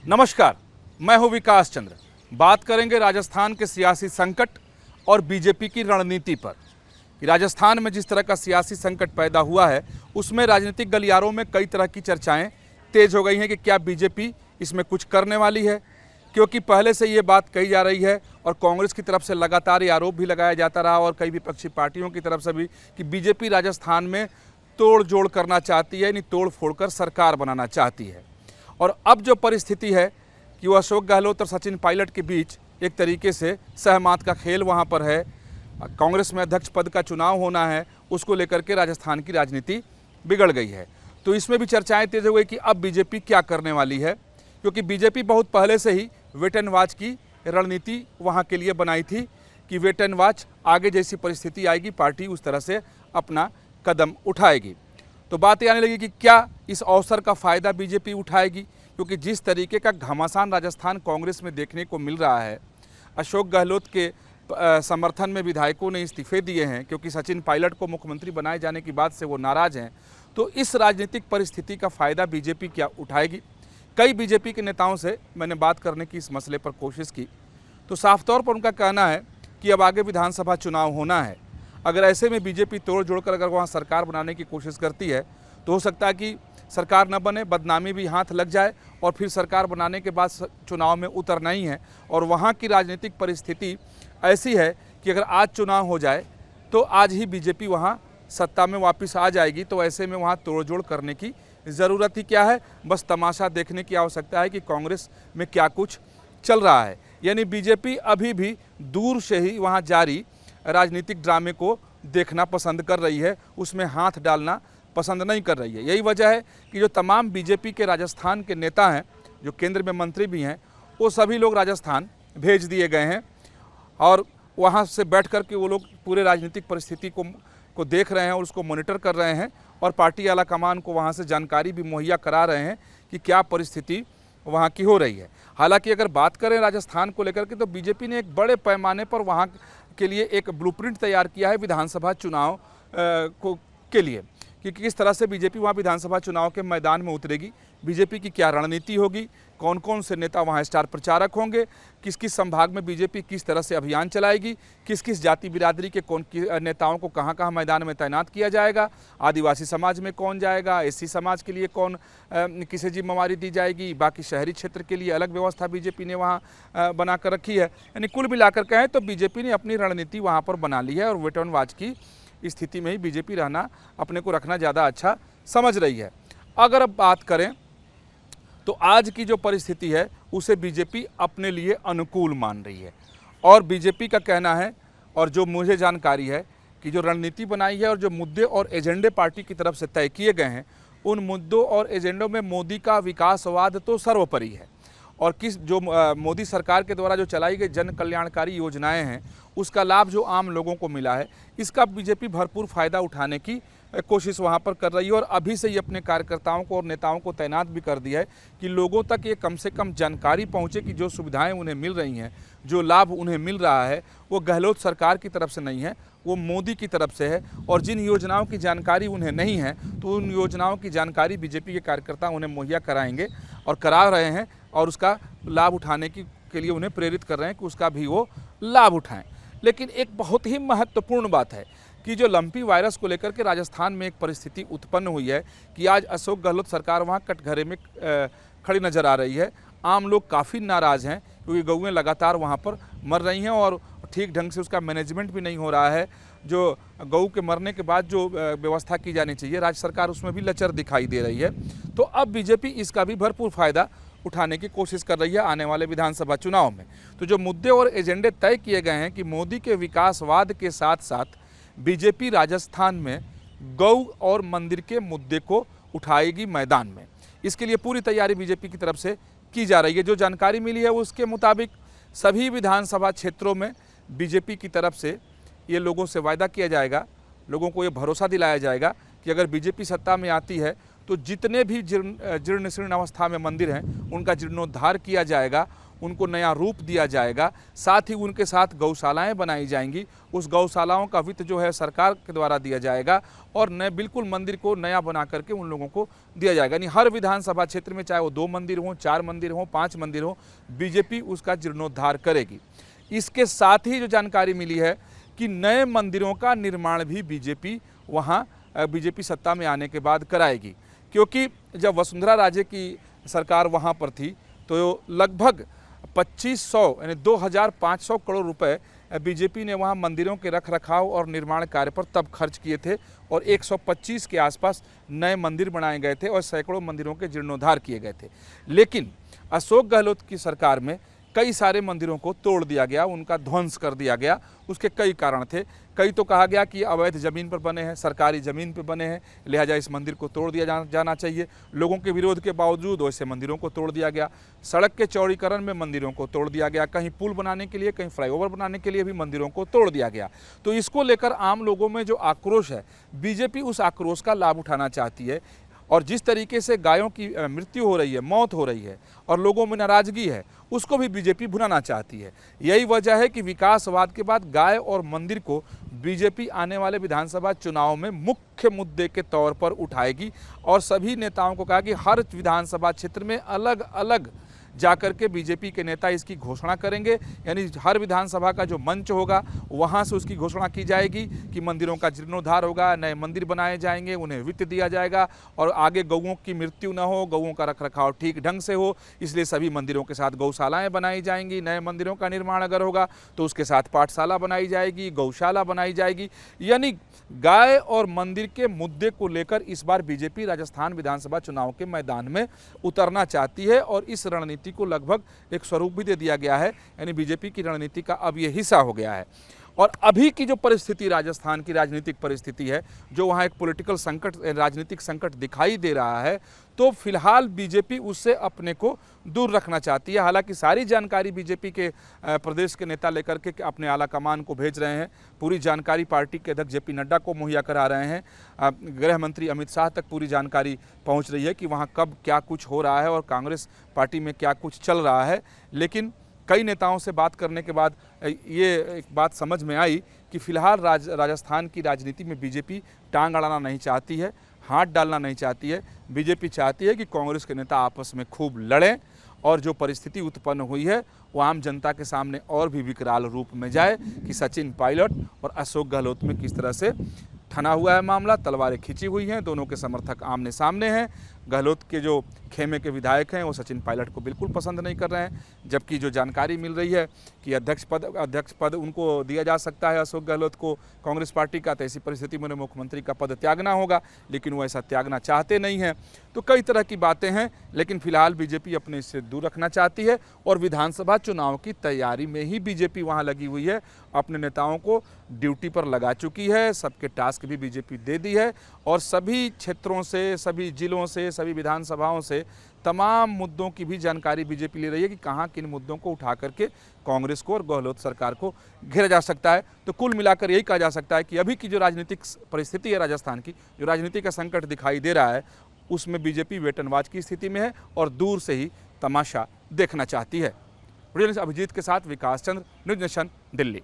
नमस्कार, मैं हूं विकास चंद्र। बात करेंगे राजस्थान के सियासी संकट और बीजेपी की रणनीति पर कि राजस्थान में जिस तरह का सियासी संकट पैदा हुआ है उसमें राजनीतिक गलियारों में कई तरह की चर्चाएं तेज हो गई हैं कि क्या बीजेपी इसमें कुछ करने वाली है, क्योंकि पहले से ये बात कही जा रही है और कांग्रेस की तरफ से लगातार ये आरोप भी लगाया जाता रहा और कई विपक्षी पार्टियों की तरफ से भी कि बीजेपी राजस्थान में तोड़ जोड़ करना चाहती है, यानी तोड़ फोड़ कर सरकार बनाना चाहती है। और अब जो परिस्थिति है कि वो अशोक गहलोत और सचिन पायलट के बीच एक तरीके से सहमत का खेल वहाँ पर है। कांग्रेस में अध्यक्ष पद का चुनाव होना है, उसको लेकर के राजस्थान की राजनीति बिगड़ गई है। तो इसमें भी चर्चाएं तेज हो गई कि अब बीजेपी क्या करने वाली है, क्योंकि बीजेपी बहुत पहले से ही वेट एंड वॉच की रणनीति वहाँ के लिए बनाई थी कि वेट एंड वॉच, आगे जैसी परिस्थिति आएगी पार्टी उस तरह से अपना कदम उठाएगी। तो बात ये आने लगी कि क्या इस अवसर का फ़ायदा बीजेपी उठाएगी, क्योंकि जिस तरीके का घमासान राजस्थान कांग्रेस में देखने को मिल रहा है। अशोक गहलोत के समर्थन में विधायकों ने इस्तीफे दिए हैं क्योंकि सचिन पायलट को मुख्यमंत्री बनाए जाने की बात से वो नाराज़ हैं। तो इस राजनीतिक परिस्थिति का फ़ायदा बीजेपी क्या उठाएगी? कई बीजेपी के नेताओं से मैंने बात करने की इस मसले पर कोशिश की, तो साफ तौर पर उनका कहना है कि अब आगे विधानसभा चुनाव होना है। अगर ऐसे में बीजेपी तोड़ जोड़कर अगर वहाँ सरकार बनाने की कोशिश करती है तो हो सकता है कि सरकार न बने, बदनामी भी हाथ लग जाए और फिर सरकार बनाने के बाद चुनाव में उतरना ही है। और वहाँ की राजनीतिक परिस्थिति ऐसी है कि अगर आज चुनाव हो जाए तो आज ही बीजेपी वहाँ सत्ता में वापस आ जाएगी। तो ऐसे में वहाँ तोड़ जोड़ करने की ज़रूरत ही क्या है, बस तमाशा देखने की आवश्यकता है कि कांग्रेस में क्या कुछ चल रहा है। यानी बीजेपी अभी भी दूर से ही वहाँ जारी राजनीतिक ड्रामे को देखना पसंद कर रही है, उसमें हाथ डालना पसंद नहीं कर रही है। यही वजह है कि जो तमाम बीजेपी के राजस्थान के नेता हैं, जो केंद्र में मंत्री भी हैं, वो सभी लोग राजस्थान भेज दिए गए हैं और वहाँ से बैठ कर के वो लोग पूरे राजनीतिक परिस्थिति को देख रहे हैं और उसको मॉनिटर कर रहे हैं और पार्टी आला कमान को वहाँ से जानकारी भी मुहैया करा रहे हैं कि क्या परिस्थिति वहाँ की हो रही है। हालांकि अगर बात करें राजस्थान को लेकर के तो बीजेपी ने एक बड़े पैमाने पर वहाँ के लिए एक ब्लूप्रिंट तैयार किया है विधानसभा चुनाव के लिए कि किस तरह से बीजेपी वहाँ विधानसभा चुनाव के मैदान में उतरेगी, बीजेपी की क्या रणनीति होगी, कौन कौन से नेता वहाँ स्टार प्रचारक होंगे, किस किस संभाग में बीजेपी किस तरह से अभियान चलाएगी, किस किस जाति बिरादरी के कौन नेताओं को कहाँ कहाँ मैदान में तैनात किया जाएगा, आदिवासी समाज में कौन जाएगा, एससी समाज के लिए कौन किसे जिम्मेवारी दी जाएगी, बाकी शहरी क्षेत्र के लिए अलग व्यवस्था बीजेपी ने वहाँ बना कर रखी है। यानी कुल मिलाकर कहें तो बीजेपी ने अपनी रणनीति वहाँ पर बना ली है और वेट एंड वॉच की स्थिति में ही बीजेपी रहना, अपने को रखना ज़्यादा अच्छा समझ रही है। अगर अब बात करें तो आज की जो परिस्थिति है उसे बीजेपी अपने लिए अनुकूल मान रही है और बीजेपी का कहना है और जो मुझे जानकारी है कि जो रणनीति बनाई है और जो मुद्दे और एजेंडे पार्टी की तरफ से तय किए गए हैं, उन मुद्दों और एजेंडों में मोदी का विकासवाद तो सर्वोपरि है और किस जो मोदी सरकार के द्वारा जो चलाई गई जन कल्याणकारी योजनाएं हैं उसका लाभ जो आम लोगों को मिला है, इसका बीजेपी भरपूर फ़ायदा उठाने की कोशिश वहाँ पर कर रही है और अभी से ही अपने कार्यकर्ताओं को और नेताओं को तैनात भी कर दिया है कि लोगों तक ये कम से कम जानकारी पहुँचे कि जो सुविधाएं उन्हें मिल रही हैं, जो लाभ उन्हें मिल रहा है, वो गहलोत सरकार की तरफ से नहीं है, वो मोदी की तरफ से है। और जिन योजनाओं की जानकारी उन्हें नहीं है तो उन योजनाओं की जानकारी बीजेपी के कार्यकर्ता उन्हें मुहैया कराएंगे और करा रहे हैं और उसका लाभ उठाने के लिए उन्हें प्रेरित कर रहे हैं कि उसका भी वो लाभ उठाएं। लेकिन एक बहुत ही महत्वपूर्ण बात है कि जो लंपी वायरस को लेकर के राजस्थान में एक परिस्थिति उत्पन्न हुई है कि आज अशोक गहलोत सरकार वहाँ कटघरे में खड़ी नज़र आ रही है। आम लोग काफ़ी नाराज़ हैं क्योंकि गौएँ लगातार वहाँ पर मर रही हैं और ठीक ढंग से उसका मैनेजमेंट भी नहीं हो रहा है। जो गऊ के मरने के बाद जो व्यवस्था की जानी चाहिए राज्य सरकार उसमें भी लचर दिखाई दे रही है। तो अब बीजेपी इसका भी भरपूर फ़ायदा उठाने की कोशिश कर रही है आने वाले विधानसभा चुनाव में। तो जो मुद्दे और एजेंडे तय किए गए हैं कि मोदी के विकासवाद के साथ साथ बीजेपी राजस्थान में गौ और मंदिर के मुद्दे को उठाएगी मैदान में, इसके लिए पूरी तैयारी बीजेपी की तरफ से की जा रही है। जो जानकारी मिली है उसके मुताबिक सभी विधानसभा क्षेत्रों में बीजेपी की तरफ से ये लोगों से वायदा किया जाएगा, लोगों को ये भरोसा दिलाया जाएगा कि अगर बीजेपी सत्ता में आती है तो जितने भी जीर्ण शीर्ण अवस्था में मंदिर हैं उनका जीर्णोद्धार किया जाएगा, उनको नया रूप दिया जाएगा, साथ ही उनके साथ गौशालाएं बनाई जाएंगी। उस गौशालाओं का वित्त जो है सरकार के द्वारा दिया जाएगा और नए बिल्कुल मंदिर को नया बना करके उन लोगों को दिया जाएगा। यानी हर विधानसभा क्षेत्र में चाहे वो 2 मंदिर हों, 4 मंदिर हों, 5 मंदिर हों, बीजेपी उसका जीर्णोद्धार करेगी। इसके साथ ही जो जानकारी मिली है कि नए मंदिरों का निर्माण भी बीजेपी वहाँ बीजेपी सत्ता में आने के बाद कराएगी, क्योंकि जब वसुंधरा राजे की सरकार वहाँ पर थी तो लगभग 2500 यानी 2500 करोड़ रुपए बीजेपी ने वहाँ मंदिरों के रख रखाव और निर्माण कार्य पर तब खर्च किए थे और 125 के आसपास नए मंदिर बनाए गए थे और सैकड़ों मंदिरों के जीर्णोद्धार किए गए थे। लेकिन अशोक गहलोत की सरकार में कई सारे मंदिरों को तोड़ दिया गया, उनका ध्वंस कर दिया गया। उसके कई कारण थे। कई तो कहा गया कि अवैध ज़मीन पर बने हैं, सरकारी ज़मीन पर बने हैं, लिहाजा इस मंदिर को तोड़ दिया जाना चाहिए। लोगों के विरोध के बावजूद वैसे मंदिरों को तोड़ दिया गया। सड़क के चौड़ीकरण में मंदिरों को तोड़ दिया गया, कहीं पुल बनाने के लिए, कहीं फ्लाईओवर बनाने के लिए भी मंदिरों को तोड़ दिया गया। तो इसको लेकर आम लोगों में जो आक्रोश है, बीजेपी उस आक्रोश का लाभ उठाना चाहती है। और जिस तरीके से गायों की मृत्यु हो रही है, मौत हो रही है और लोगों में नाराज़गी है, उसको भी बीजेपी भुनाना चाहती है। यही वजह है कि विकासवाद के बाद गाय और मंदिर को बीजेपी आने वाले विधानसभा चुनाव में मुख्य मुद्दे के तौर पर उठाएगी और सभी नेताओं को कहा कि हर विधानसभा क्षेत्र में अलग अलग जाकर के बीजेपी के नेता इसकी घोषणा करेंगे। यानी हर विधानसभा का जो मंच होगा वहाँ से उसकी घोषणा की जाएगी कि मंदिरों का जीर्णोद्धार होगा, नए मंदिर बनाए जाएंगे, उन्हें वित्त दिया जाएगा और आगे गौओं की मृत्यु न हो, गौओं का रखरखाव ठीक ढंग से हो, इसलिए सभी मंदिरों के साथ गौशालाएँ बनाई जाएंगी। नए मंदिरों का निर्माण अगर होगा तो उसके साथ पाठशाला बनाई जाएगी, गौशाला बनाई जाएगी। यानी गाय और मंदिर के मुद्दे को लेकर इस बार बीजेपी राजस्थान विधानसभा चुनाव के मैदान में उतरना चाहती है और इस रणनीति को लगभग एक स्वरूप भी दे दिया गया है। यानी बीजेपी की रणनीति का अब ये हिस्सा हो गया है। और अभी की जो परिस्थिति राजस्थान की राजनीतिक परिस्थिति है, जो वहाँ एक पॉलिटिकल संकट, राजनीतिक संकट दिखाई दे रहा है, तो फिलहाल बीजेपी उससे अपने को दूर रखना चाहती है। हालांकि सारी जानकारी बीजेपी के प्रदेश के नेता लेकर के अपने आला कमान को भेज रहे हैं। पूरी जानकारी पार्टी के अध्यक्ष जेपी नड्डा को मुहैया करा रहे हैं। गृह मंत्री अमित शाह तक पूरी जानकारी पहुंच रही है कि वहां कब क्या कुछ हो रहा है और कांग्रेस पार्टी में क्या कुछ चल रहा है। लेकिन कई नेताओं से बात करने के बाद ये एक बात समझ में आई कि फिलहाल राजस्थान की राजनीति में बीजेपी टांग अड़ाना नहीं चाहती है, हाथ डालना नहीं चाहती है। बीजेपी चाहती है कि कांग्रेस के नेता आपस में खूब लड़ें और जो परिस्थिति उत्पन्न हुई है वो आम जनता के सामने और भी विकराल रूप में जाए कि सचिन पायलट और अशोक गहलोत में किस तरह से ठना हुआ है मामला, तलवारें खींची हुई हैं, दोनों के समर्थक आमने सामने हैं। गहलोत के जो खेमे के विधायक हैं वो सचिन पायलट को बिल्कुल पसंद नहीं कर रहे हैं, जबकि जो जानकारी मिल रही है कि अध्यक्ष पद उनको दिया जा सकता है अशोक गहलोत को कांग्रेस पार्टी का, तो ऐसी परिस्थिति में उन्हें मुख्यमंत्री का पद त्यागना होगा, लेकिन वो ऐसा त्यागना चाहते नहीं हैं। तो कई तरह की बातें हैं, लेकिन फिलहाल बीजेपी अपने इससे दूर रखना चाहती है और विधानसभा चुनाव की तैयारी में ही बीजेपी वहाँ लगी हुई है। अपने नेताओं को ड्यूटी पर लगा चुकी है, सबके टास्क भी बीजेपी दे दी है और सभी क्षेत्रों से, सभी जिलों से, सभी विधानसभाओं से तमाम मुद्दों की भी जानकारी बीजेपी ले रही है कि कहाँ किन मुद्दों को उठा करके कांग्रेस को और गहलोत सरकार को घेरा जा सकता है। तो कुल मिलाकर यही कहा जा सकता है कि अभी की जो राजनीतिक परिस्थिति है राजस्थान की, जो राजनीति का संकट दिखाई दे रहा है, उसमें बीजेपी वेटनवाज की स्थिति में है और दूर से ही तमाशा देखना चाहती है। अभिजीत के साथ विकास चंद्र, न्यूज़ नेशन, दिल्ली।